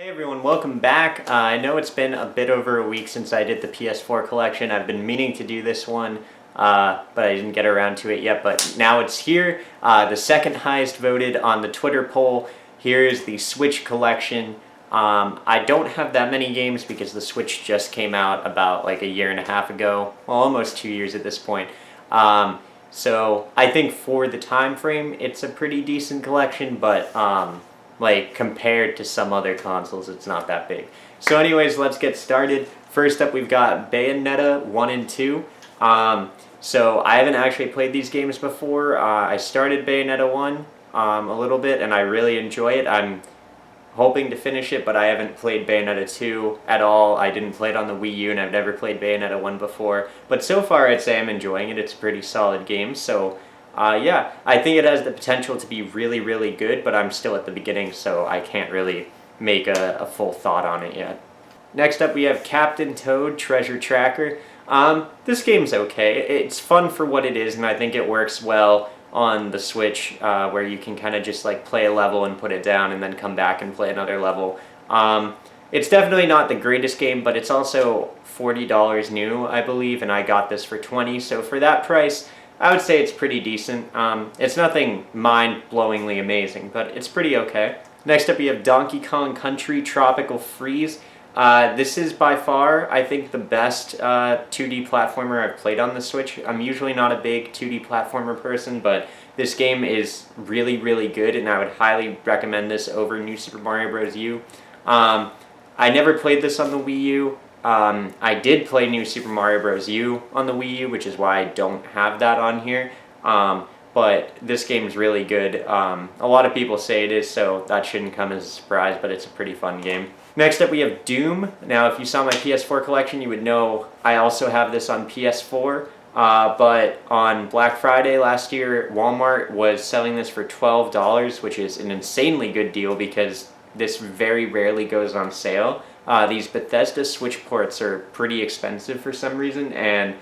Hey everyone, welcome back. I know it's been a bit over a week since I did the PS4 collection. I've been meaning to do this one, but I didn't get around to it yet, but now it's here. The second highest voted on the Twitter poll. Here is the Switch collection. I don't have that many games because the Switch just came out about like a year and a half ago. Well, almost 2 years at this point. So I think for the time frame, it's a pretty decent collection, but like compared to some other consoles, it's not that big. So anyways, let's get started. First up, we've got Bayonetta 1 and 2. So I haven't actually played these games before. I started Bayonetta 1 a little bit, and I really enjoy it. I'm hoping to finish it, but I haven't played Bayonetta 2 at all. I didn't play it on the Wii U, and I've never played Bayonetta 1 before. But so far, I'd say I'm enjoying it. It's a pretty solid game, so yeah, I think it has the potential to be really, really good, but I'm still at the beginning, so I can't really make a full thought on it yet. Next up, we have Captain Toad Treasure Tracker. This game's okay. It's fun for what it is, and I think it works well on the Switch, where you can kind of just like play a level and put it down and then come back and play another level. It's definitely not the greatest game, but it's also $40 new, I believe, and I got this for $20, so for that price, I would say it's pretty decent. It's nothing mind-blowingly amazing, but it's pretty okay. Next up, we have Donkey Kong Country Tropical Freeze. This is by far, I think, the best 2D platformer I've played on the Switch. I'm usually not a big 2D platformer person, but this game is really, really good, and I would highly recommend this over New Super Mario Bros. U. I never played this on the Wii U. I did play New Super Mario Bros. U on the Wii U, which is why I don't have that on here. But this game is really good. A lot of people say it is, so that shouldn't come as a surprise, but it's a pretty fun game. Next up, we have Doom. Now, if you saw my PS4 collection, you would know I also have this on PS4. But on Black Friday last year, Walmart was selling this for $12, which is an insanely good deal because this very rarely goes on sale. These Bethesda Switch ports are pretty expensive for some reason, and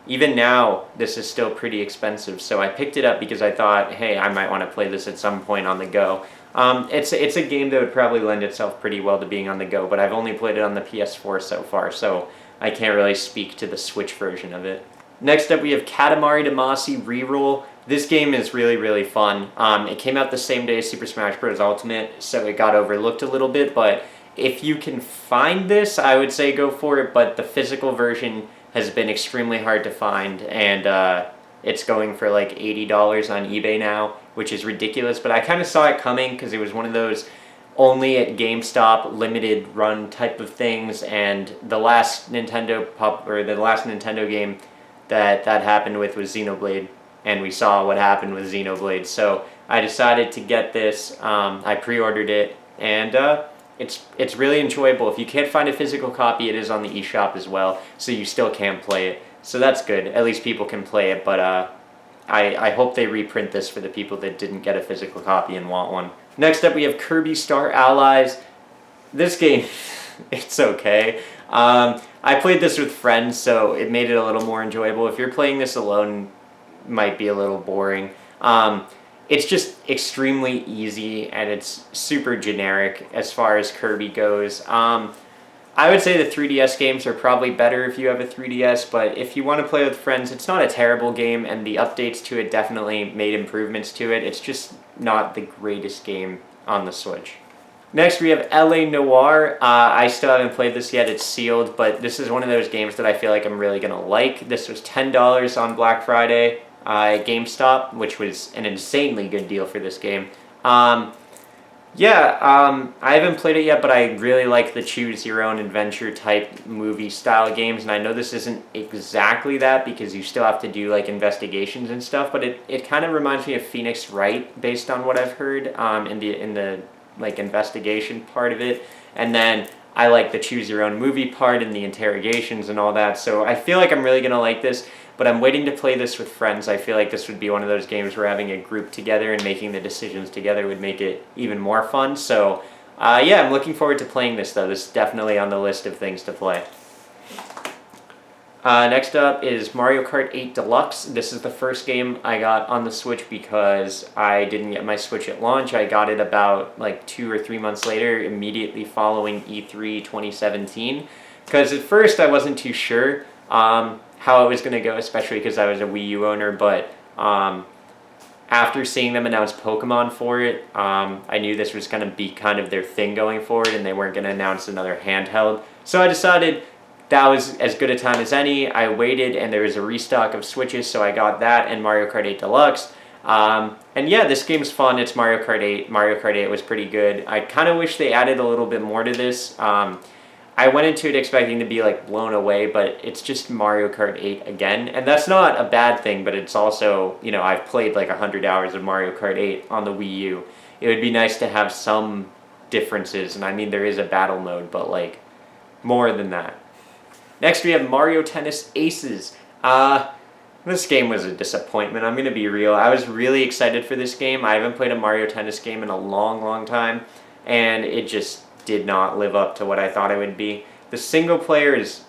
even now, this is still pretty expensive. So I picked it up because I thought, hey, I might want to play this at some point on the go. It's a game that would probably lend itself pretty well to being on the go, but I've only played it on the PS4 so far, so I can't really speak to the Switch version of it. Next up, we have Katamari Damacy Reroll. This game is really, really fun. It came out the same day as Super Smash Bros. Ultimate, so it got overlooked a little bit, but if you can find this, I would say go for it, but the physical version has been extremely hard to find, and it's going for like $80 on eBay now, which is ridiculous, but I kind of saw it coming because it was one of those only at GameStop limited run type of things, and the last Nintendo game that happened with was Xenoblade, and we saw what happened with Xenoblade, so I decided to get this. I pre-ordered it, and it's really enjoyable. If you can't find a physical copy, it is on the eShop as well, so you still can play it. So that's good. At least people can play it, but I hope they reprint this for the people that didn't get a physical copy and want one. Next up, we have Kirby Star Allies. This game, it's okay. I played this with friends, so it made it a little more enjoyable. If you're playing this alone, it might be a little boring. It's just extremely easy, and it's super generic as far as Kirby goes. I would say the 3DS games are probably better if you have a 3DS, but if you want to play with friends, it's not a terrible game, and the updates to it definitely made improvements to it. It's just not the greatest game on the Switch. Next, we have LA Noir. I still haven't played this yet. It's sealed, but this is one of those games that I feel like I'm really going to like. This was $10 on Black Friday at GameStop, which was an insanely good deal for this game. I haven't played it yet, but I really like the choose-your-own-adventure type movie-style games, and I know this isn't exactly that because you still have to do like investigations and stuff, but it kind of reminds me of Phoenix Wright based on what I've heard in the like investigation part of it, and then I like the choose-your-own-movie part and the interrogations and all that, so I feel like I'm really going to like this. But I'm waiting to play this with friends. I feel like this would be one of those games where having a group together and making the decisions together would make it even more fun. So, yeah, I'm looking forward to playing this, though. This is definitely on the list of things to play. Next up is Mario Kart 8 Deluxe. This is the first game I got on the Switch because I didn't get my Switch at launch. I got it about like 2 or 3 months later, immediately following E3 2017. Because at first I wasn't too sure how it was going to go, especially because I was a Wii U owner, but after seeing them announce Pokemon for it, I knew this was going to be kind of their thing going forward, and they weren't going to announce another handheld. So I decided that was as good a time as any. I waited, and there was a restock of Switches, so I got that and Mario Kart 8 Deluxe. And yeah, this game's fun. It's Mario Kart 8. Mario Kart 8 was pretty good. I kind of wish they added a little bit more to this. I went into it expecting to be like blown away, but it's just Mario Kart 8 again. And that's not a bad thing, but it's also, you know, I've played like 100 hours of Mario Kart 8 on the Wii U. It would be nice to have some differences, and I mean there is a battle mode, but like more than that. Next we have Mario Tennis Aces. This game was a disappointment, I'm going to be real. I was really excited for this game. I haven't played a Mario Tennis game in a long time, and it just did not live up to what I thought it would be. The single player is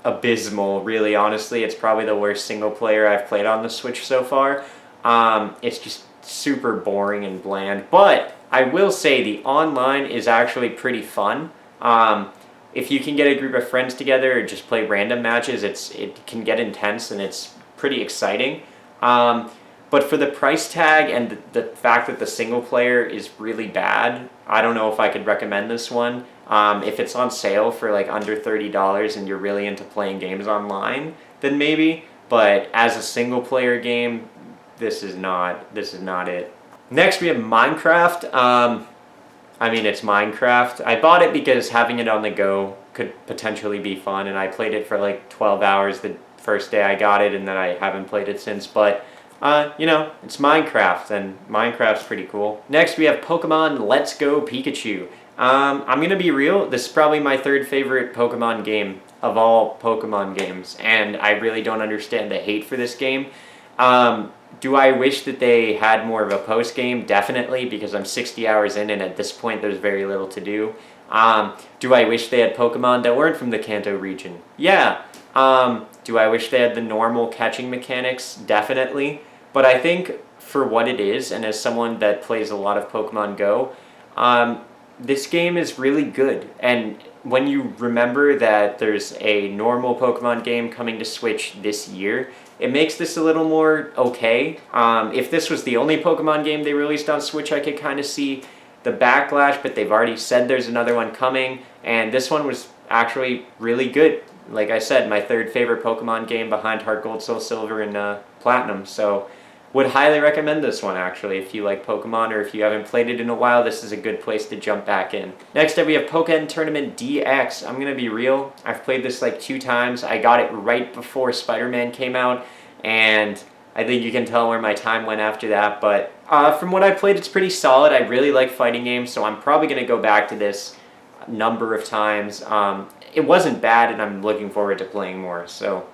abysmal, really, honestly. It's probably the worst single player I've played on the Switch so far. It's just super boring and bland, but I will say the online is actually pretty fun. If you can get a group of friends together or just play random matches, it can get intense and it's pretty exciting. But for the price tag and the fact that the single player is really bad, I don't know if I could recommend this one. If it's on sale for like under $30 and you're really into playing games online, then maybe. But as a single player game, this is not it. Next we have Minecraft. I mean, it's Minecraft. I bought it because having it on the go could potentially be fun, and I played it for like 12 hours the first day I got it, and then I haven't played it since. But you know, it's Minecraft, and Minecraft's pretty cool. Next, we have Pokemon Let's Go Pikachu. I'm going to be real, this is probably my third favorite Pokemon game of all Pokemon games, and I really don't understand the hate for this game. Do I wish that they had more of a post-game? Definitely, because I'm 60 hours in, and at this point, there's very little to do. Do I wish they had Pokemon that weren't from the Kanto region? Yeah. Do I wish they had the normal catching mechanics? Definitely. But I think for what it is, and as someone that plays a lot of Pokemon Go, this game is really good. And when you remember that there's a normal Pokemon game coming to Switch this year, it makes this a little more okay. If this was the only Pokemon game they released on Switch, I could kind of see the backlash, but they've already said there's another one coming, and this one was actually really good. Like I said, my third favorite Pokemon game behind Heart Gold, Soul Silver, and Platinum, so would highly recommend this one, actually. If you like Pokemon or if you haven't played it in a while, this is a good place to jump back in. Next up, we have Pokken Tournament DX. I'm going to be real. I've played this like 2 times. I got it right before Spider-Man came out, and I think you can tell where my time went after that. But from what I played, it's pretty solid. I really like fighting games, so I'm probably going to go back to this a number of times. It wasn't bad, and I'm looking forward to playing more, so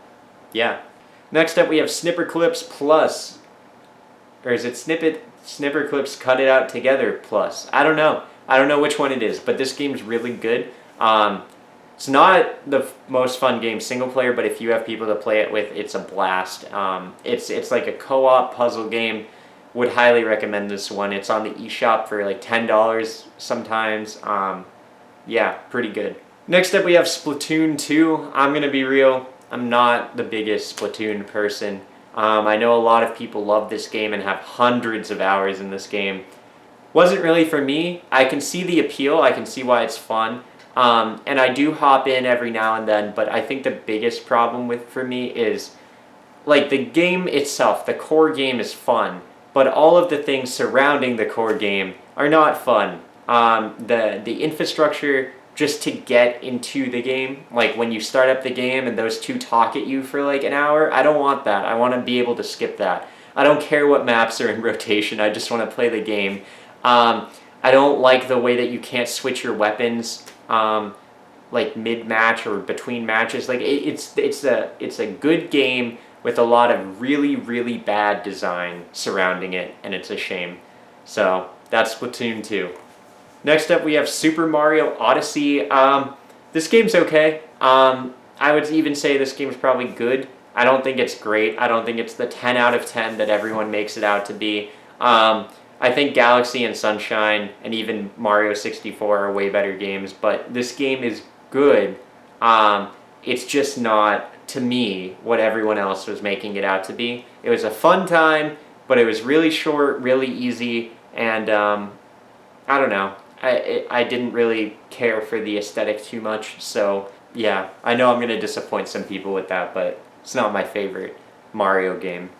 yeah. Next up, we have Snipper Clips Plus. Or is it Snipper Clips Cut It Out Together Plus? I don't know. I don't know which one it is, but this game's really good. It's not the most fun game single player, but if you have people to play it with, it's a blast. It's like a co-op puzzle game. Would highly recommend this one. It's on the eShop for like $10 sometimes. Yeah, pretty good. Next up, we have Splatoon 2. I'm going to be real. I'm not the biggest Splatoon person. I know a lot of people love this game and have hundreds of hours in this game. Wasn't really for me. I can see the appeal. I can see why it's fun. And I do hop in every now and then, but I think the biggest problem for me is like the game itself. The core game is fun, but all of the things surrounding the core game are not fun. The infrastructure just to get into the game, like when you start up the game and those two talk at you for like an hour, I don't want that. I want to be able to skip that. I don't care what maps are in rotation, I just want to play the game. I don't like the way that you can't switch your weapons like mid-match or between matches. Like it's a good game with a lot of really bad design surrounding it, and it's a shame. So that's Splatoon 2. Next up, we have Super Mario Odyssey. This game's okay. I I would even say this game's probably good. I don't think it's great. I don't think it's the 10 out of 10 that everyone makes it out to be. I think Galaxy and Sunshine and even Mario 64 are way better games, but this game is good. It's just not, to me, what everyone else was making it out to be. It was a fun time, but it was really short, really easy, and I don't know. I didn't really care for the aesthetic too much, so yeah, I know I'm going to disappoint some people with that, but it's not my favorite Mario game.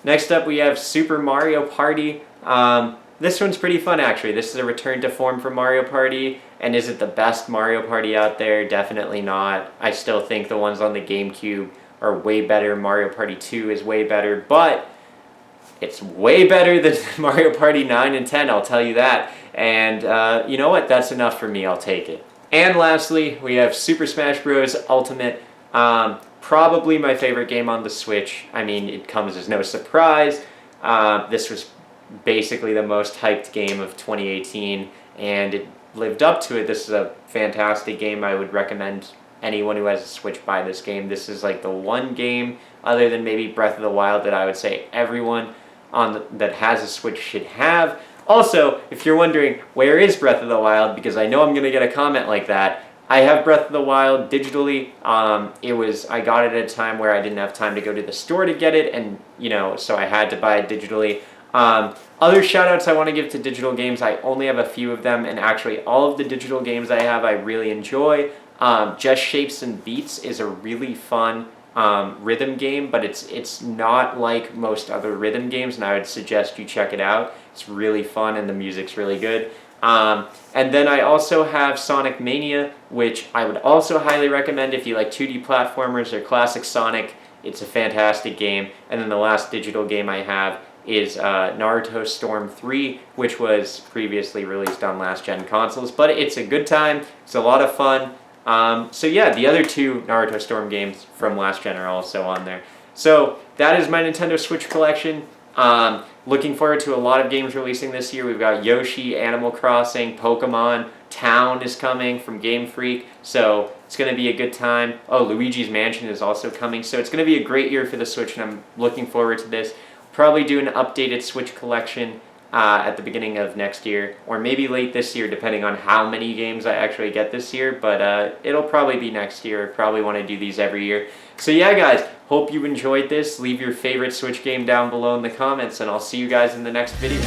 Next up, we have Super Mario Party. This one's pretty fun, actually. This is a return to form for Mario Party, and is it the best Mario Party out there? Definitely not. I still think the ones on the GameCube are way better. Mario Party 2 is way better, but it's way better than Mario Party 9 and 10, I'll tell you that. And you know what? That's enough for me. I'll take it. And lastly, we have Super Smash Bros. Ultimate. Probably my favorite game on the Switch. I mean, it comes as no surprise. This was basically the most hyped game of 2018, and it lived up to it. This is a fantastic game. I would recommend anyone who has a Switch buy this game. This is like the one game, other than maybe Breath of the Wild, that I would say everyone that has a Switch should have. Also, if you're wondering, where is Breath of the Wild, because I know I'm going to get a comment like that, I have Breath of the Wild digitally. I got it at a time where I didn't have time to go to the store to get it, and so I had to buy it digitally. Other shout-outs I want to give to digital games, I only have a few of them, and actually all of the digital games I have I really enjoy. Just Shapes and Beats is a really fun rhythm game, but it's not like most other rhythm games, and I would suggest you check it out. It's really fun, and the music's really good. And then I also have Sonic Mania, which I would also highly recommend if you like 2D platformers or classic Sonic. It's a fantastic game. And then the last digital game I have is Naruto Storm 3, which was previously released on last-gen consoles. But it's a good time. It's a lot of fun. So yeah, the other two Naruto Storm games from last gen are also on there. So that is my Nintendo Switch collection. Looking forward to a lot of games releasing this year. We've got Yoshi, Animal Crossing, Pokemon, Town is coming from Game Freak, so it's going to be a good time. Oh, Luigi's Mansion is also coming, so it's going to be a great year for the Switch, and I'm looking forward to this. Probably do an updated Switch collection at the beginning of next year, or maybe late this year, depending on how many games I actually get this year, but it'll probably be next year. Probably want to do these every year. So yeah, guys, hope you enjoyed this. Leave your favorite Switch game down below in the comments, and I'll see you guys in the next video.